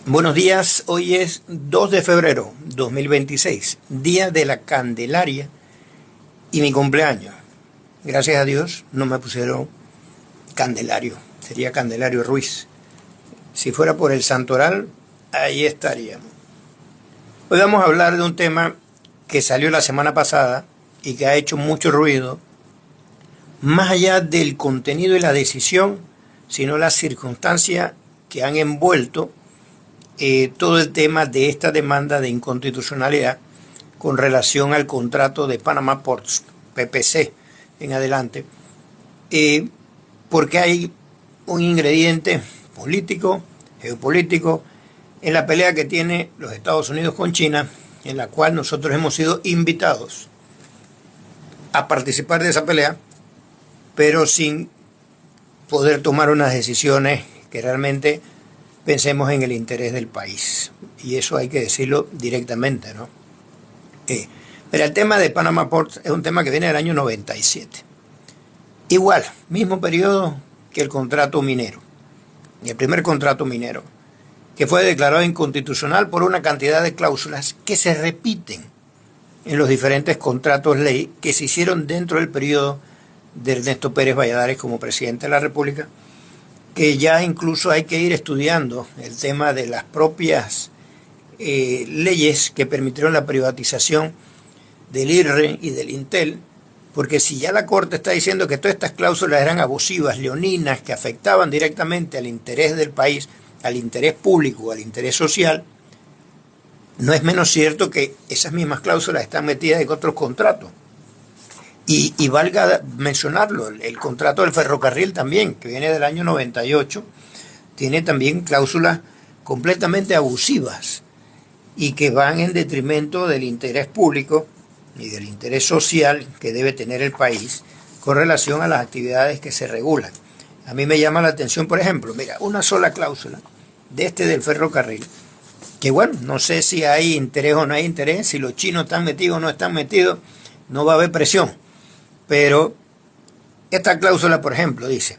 Buenos días, hoy es 2 de febrero 2026, día de la Candelaria y mi cumpleaños. Gracias a Dios no me pusieron Candelario, sería Candelario Ruiz. Si fuera por el Santoral, ahí estaríamos. Hoy vamos a hablar de un tema que salió la semana pasada y que ha hecho mucho ruido, más allá del contenido y la decisión, sino las circunstancias que han envuelto todo el tema de esta demanda de inconstitucionalidad con relación al contrato de Panama Ports, PPC, en adelante, porque hay un ingrediente político, geopolítico, en la pelea que tiene los Estados Unidos con China, en la cual nosotros hemos sido invitados a participar de esa pelea, pero sin poder tomar unas decisiones que realmente pensemos en el interés del país. Y eso hay que decirlo directamente, ¿no? Pero el tema de Panama Ports es un tema que viene del año 97. Igual, mismo periodo que el contrato minero, el primer contrato minero, que fue declarado inconstitucional por una cantidad de cláusulas que se repiten en los diferentes contratos ley que se hicieron dentro del periodo de Ernesto Pérez Valladares como presidente de la República, que ya incluso hay que ir estudiando el tema de las propias leyes que permitieron la privatización del IRRE y del Intel, porque si ya la Corte está diciendo que todas estas cláusulas eran abusivas, leoninas, que afectaban directamente al interés del país, al interés público, al interés social, no es menos cierto que esas mismas cláusulas están metidas en otros contratos. Y valga mencionarlo, el contrato del ferrocarril también, que viene del año 98, tiene también cláusulas completamente abusivas y que van en detrimento del interés público y del interés social que debe tener el país con relación a las actividades que se regulan. A mí me llama la atención, por ejemplo, mira, una sola cláusula de del ferrocarril, que bueno, no sé si hay interés o no hay interés, si los chinos están metidos o no están metidos, no va a haber presión. Pero esta cláusula, por ejemplo, dice: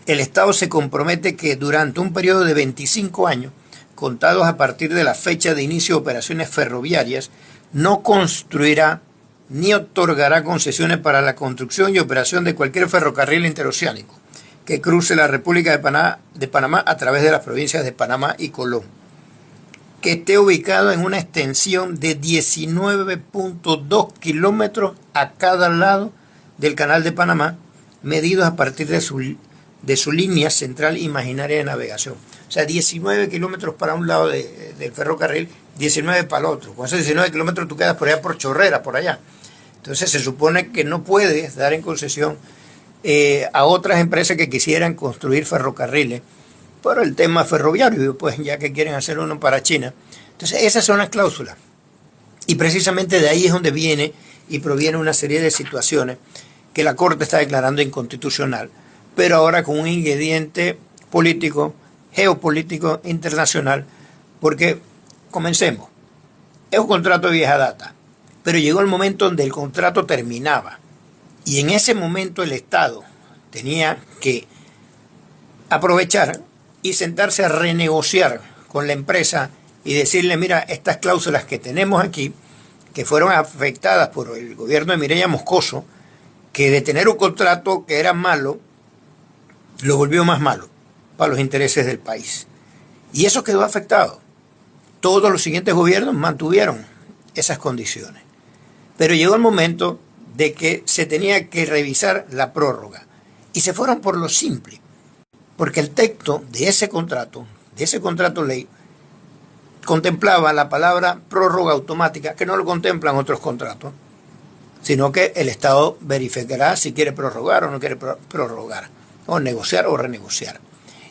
el Estado se compromete que durante un periodo de 25 años, contados a partir de la fecha de inicio de operaciones ferroviarias, no construirá ni otorgará concesiones para la construcción y operación de cualquier ferrocarril interoceánico que cruce la República de Panamá a través de las provincias de Panamá y Colón, que esté ubicado en una extensión de 19.2 kilómetros a cada lado del Canal de Panamá, medidos a partir de su línea central imaginaria de navegación. O sea, 19 kilómetros para un lado del ferrocarril, 19 para el otro. Con esos 19 kilómetros tú quedas por allá por Chorrera, por allá. Entonces se supone que no puedes dar en concesión a otras empresas que quisieran construir ferrocarriles por el tema ferroviario, pues ya que quieren hacer uno para China. Entonces esas son las cláusulas. Y precisamente de ahí es donde viene y proviene una serie de situaciones que la Corte está declarando inconstitucional, pero ahora con un ingrediente político, geopolítico, internacional, porque comencemos, es un contrato de vieja data, pero llegó el momento donde el contrato terminaba, y en ese momento el Estado tenía que aprovechar y sentarse a renegociar con la empresa y decirle: mira, estas cláusulas que tenemos aquí, que fueron afectadas por el gobierno de Mireya Moscoso, que de tener un contrato que era malo, lo volvió más malo para los intereses del país. Y eso quedó afectado. Todos los siguientes gobiernos mantuvieron esas condiciones. Pero llegó el momento de que se tenía que revisar la prórroga. Y se fueron por lo simple. Porque el texto de ese contrato ley, contemplaba la palabra prórroga automática, que no lo contemplan otros contratos, sino que el Estado verificará si quiere prorrogar o no quiere prorrogar, o negociar o renegociar.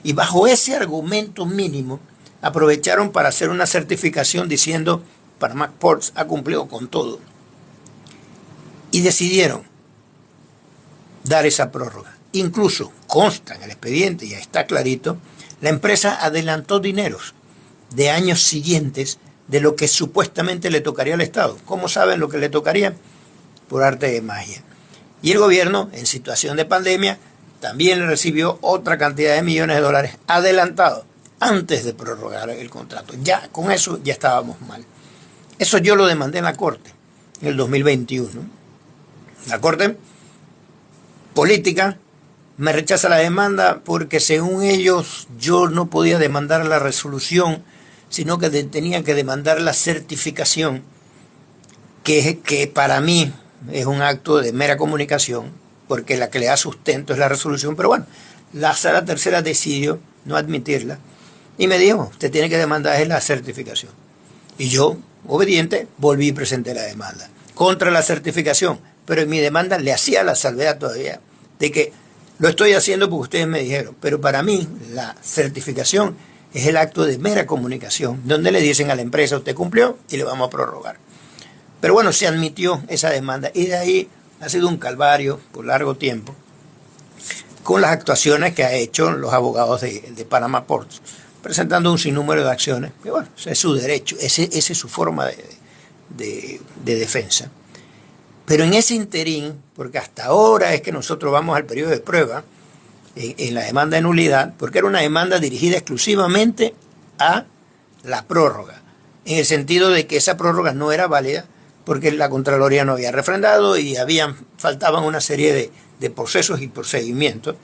Y bajo ese argumento mínimo, aprovecharon para hacer una certificación diciendo: Panama Ports ha cumplido con todo. Y decidieron dar esa prórroga. Incluso consta en el expediente, ya está clarito, la empresa adelantó dineros de años siguientes de lo que supuestamente le tocaría al Estado. ¿Cómo saben lo que le tocaría? Por arte de magia. Y el gobierno, en situación de pandemia, también recibió otra cantidad de millones de dólares adelantados antes de prorrogar el contrato. Ya con eso ya estábamos mal. Eso yo lo demandé en la Corte en el 2021. La Corte política me rechaza la demanda porque según ellos yo no podía demandar la resolución, sino que tenía que demandar la certificación, que para mí es un acto de mera comunicación, porque la que le da sustento es la resolución. Pero bueno, la Sala Tercera decidió no admitirla y me dijo, usted tiene que demandar la certificación. Y yo, obediente, volví y presenté la demanda contra la certificación, pero en mi demanda le hacía la salvedad todavía de que lo estoy haciendo porque ustedes me dijeron, pero para mí la certificación es el acto de mera comunicación, donde le dicen a la empresa, usted cumplió y le vamos a prorrogar. Pero bueno, se admitió esa demanda y de ahí ha sido un calvario por largo tiempo con las actuaciones que ha hecho los abogados de Panama Ports, presentando un sinnúmero de acciones. Y bueno, ese es su derecho, esa es su forma de defensa. Pero en ese interín, porque hasta ahora es que nosotros vamos al periodo de prueba en la demanda de nulidad, porque era una demanda dirigida exclusivamente a la prórroga, en el sentido de que esa prórroga no era válida porque la Contraloría no había refrendado y faltaban una serie de procesos y procedimientos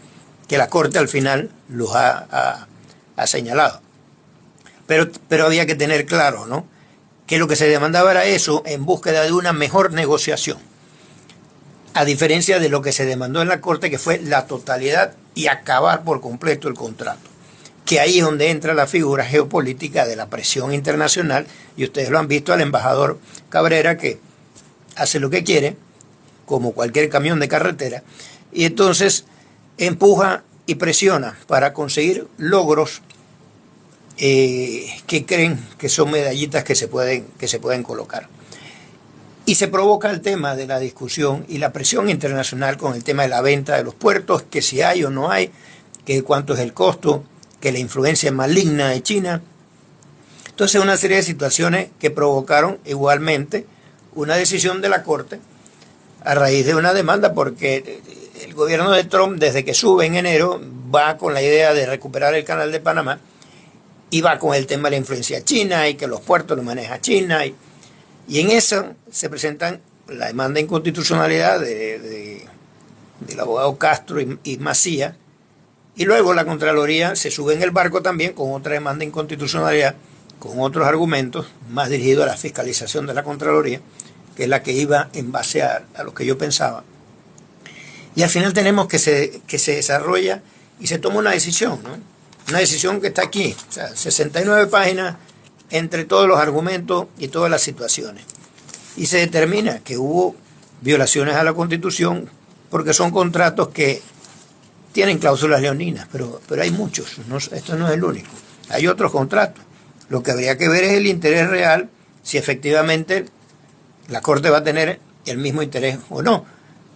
que la Corte al final los ha señalado. Pero había que tener claro, ¿no?, que lo que se demandaba era eso en búsqueda de una mejor negociación, a diferencia de lo que se demandó en la Corte, que fue la totalidad y acabar por completo el contrato, que ahí es donde entra la figura geopolítica de la presión internacional, y ustedes lo han visto al embajador Cabrera, que hace lo que quiere, como cualquier camión de carretera, y entonces empuja y presiona para conseguir logros que creen que son medallitas que se pueden colocar. Y se provoca el tema de la discusión y la presión internacional con el tema de la venta de los puertos, que si hay o no hay, que cuánto es el costo, que la influencia maligna de China. Entonces una serie de situaciones que provocaron igualmente una decisión de la Corte a raíz de una demanda, porque el gobierno de Trump, desde que sube en enero, va con la idea de recuperar el canal de Panamá y va con el tema de la influencia china y que los puertos los maneja China. Y en eso se presentan la demanda de inconstitucionalidad del abogado Castro y Macías, y luego la Contraloría se sube en el barco también con otra demanda de inconstitucionalidad, con otros argumentos, más dirigidos a la fiscalización de la Contraloría, que es la que iba en base a lo que yo pensaba. Y al final tenemos que se desarrolla y se toma una decisión, ¿no? Una decisión que está aquí, o sea, 69 páginas entre todos los argumentos y todas las situaciones. Y se determina que hubo violaciones a la Constitución porque son contratos que tienen cláusulas leoninas, pero hay muchos, esto no es el único. Hay otros contratos. Lo que habría que ver es el interés real, si efectivamente la Corte va a tener el mismo interés o no.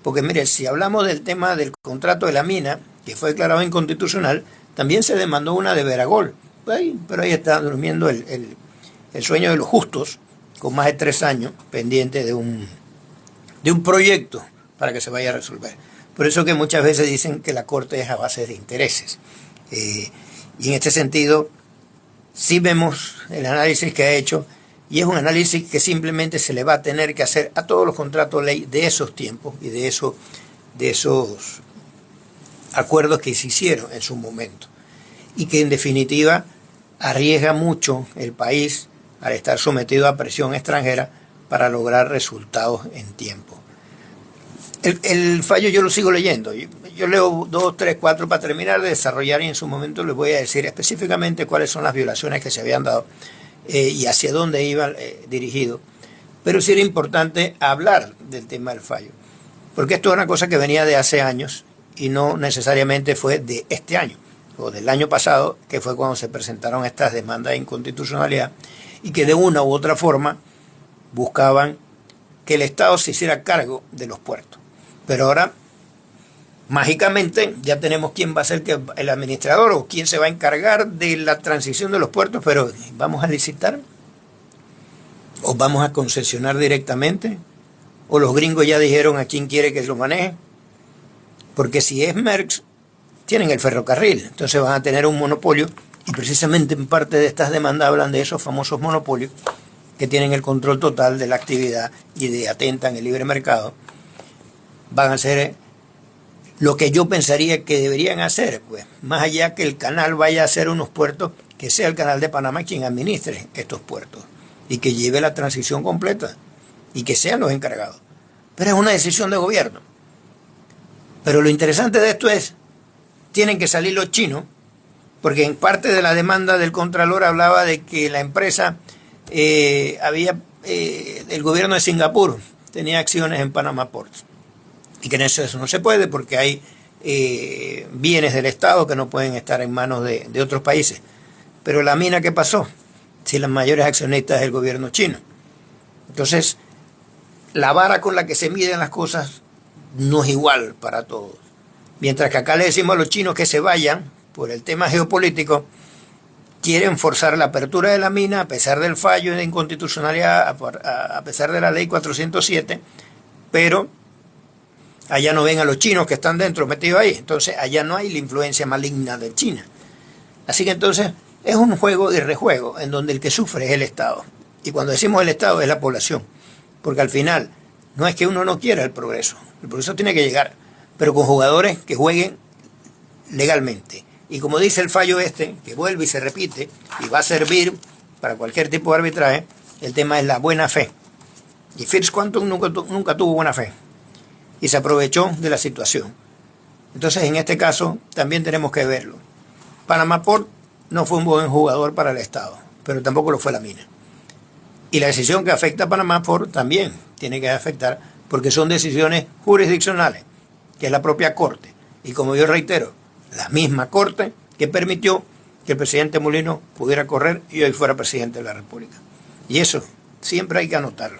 Porque mire, si hablamos del tema del contrato de la mina, que fue declarado inconstitucional, también se demandó una de Veragol, pero ahí está durmiendo el sueño de los justos, con más de 3 años pendiente de un proyecto para que se vaya a resolver. Por eso que muchas veces dicen que la Corte es a base de intereses. Y en este sentido, sí vemos el análisis que ha hecho, y es un análisis que simplemente se le va a tener que hacer a todos los contratos de ley de esos tiempos y de esos acuerdos que se hicieron en su momento, y que en definitiva arriesga mucho el país al estar sometido a presión extranjera para lograr resultados en tiempo. El fallo yo lo sigo leyendo, yo leo 2, 3, 4 para terminar de desarrollar, y en su momento les voy a decir específicamente cuáles son las violaciones que se habían dado y hacia dónde iban dirigidos. Pero sí era importante hablar del tema del fallo, porque esto es una cosa que venía de hace años y no necesariamente fue de este año o del año pasado, que fue cuando se presentaron estas demandas de inconstitucionalidad, y que de una u otra forma buscaban que el Estado se hiciera cargo de los puertos. Pero ahora, mágicamente, ya tenemos quién va a ser el administrador o quién se va a encargar de la transición de los puertos, pero ¿vamos a licitar? ¿O vamos a concesionar directamente? ¿O los gringos ya dijeron a quién quiere que lo maneje? Porque si es Maersk, tienen el ferrocarril, entonces van a tener un monopolio Y precisamente en parte de estas demandas hablan de esos famosos monopolios que tienen el control total de la actividad y de atentan el libre mercado. Van a ser lo que yo pensaría que deberían hacer, pues, más allá que el canal vaya a hacer unos puertos, que sea el canal de Panamá quien administre estos puertos y que lleve la transición completa y que sean los encargados. Pero es una decisión de gobierno. Pero lo interesante de esto es, tienen que salir los chinos, porque en parte de la demanda del Contralor hablaba de que la empresa el gobierno de Singapur tenía acciones en Panama Ports y que en eso no se puede porque hay bienes del Estado que no pueden estar en manos de otros países. Pero la mina, ¿qué pasó? Si las mayores accionistas es el gobierno chino. Entonces, la vara con la que se miden las cosas no es igual para todos. Mientras que acá le decimos a los chinos que se vayan por el tema geopolítico, quieren forzar la apertura de la mina a pesar del fallo de inconstitucionalidad, a pesar de la ley 407, pero allá no ven a los chinos que están dentro metidos ahí. Entonces allá no hay la influencia maligna de China. Así que entonces es un juego de rejuego en donde el que sufre es el Estado. Y cuando decimos el Estado es la población. Porque al final no es que uno no quiera el progreso tiene que llegar, pero con jugadores que jueguen legalmente. Y como dice el fallo que vuelve y se repite y va a servir para cualquier tipo de arbitraje, el tema es la buena fe. Y First Quantum nunca tuvo buena fe y se aprovechó de la situación. Entonces en este caso también tenemos que verlo. Panama Port no fue un buen jugador para el Estado, pero tampoco lo fue la mina. Y la decisión que afecta a Panama Port también tiene que afectar, porque son decisiones jurisdiccionales, que es la propia Corte. Y como yo reitero, la misma Corte que permitió que el presidente Mulino pudiera correr y hoy fuera presidente de la República. Y eso siempre hay que anotarlo.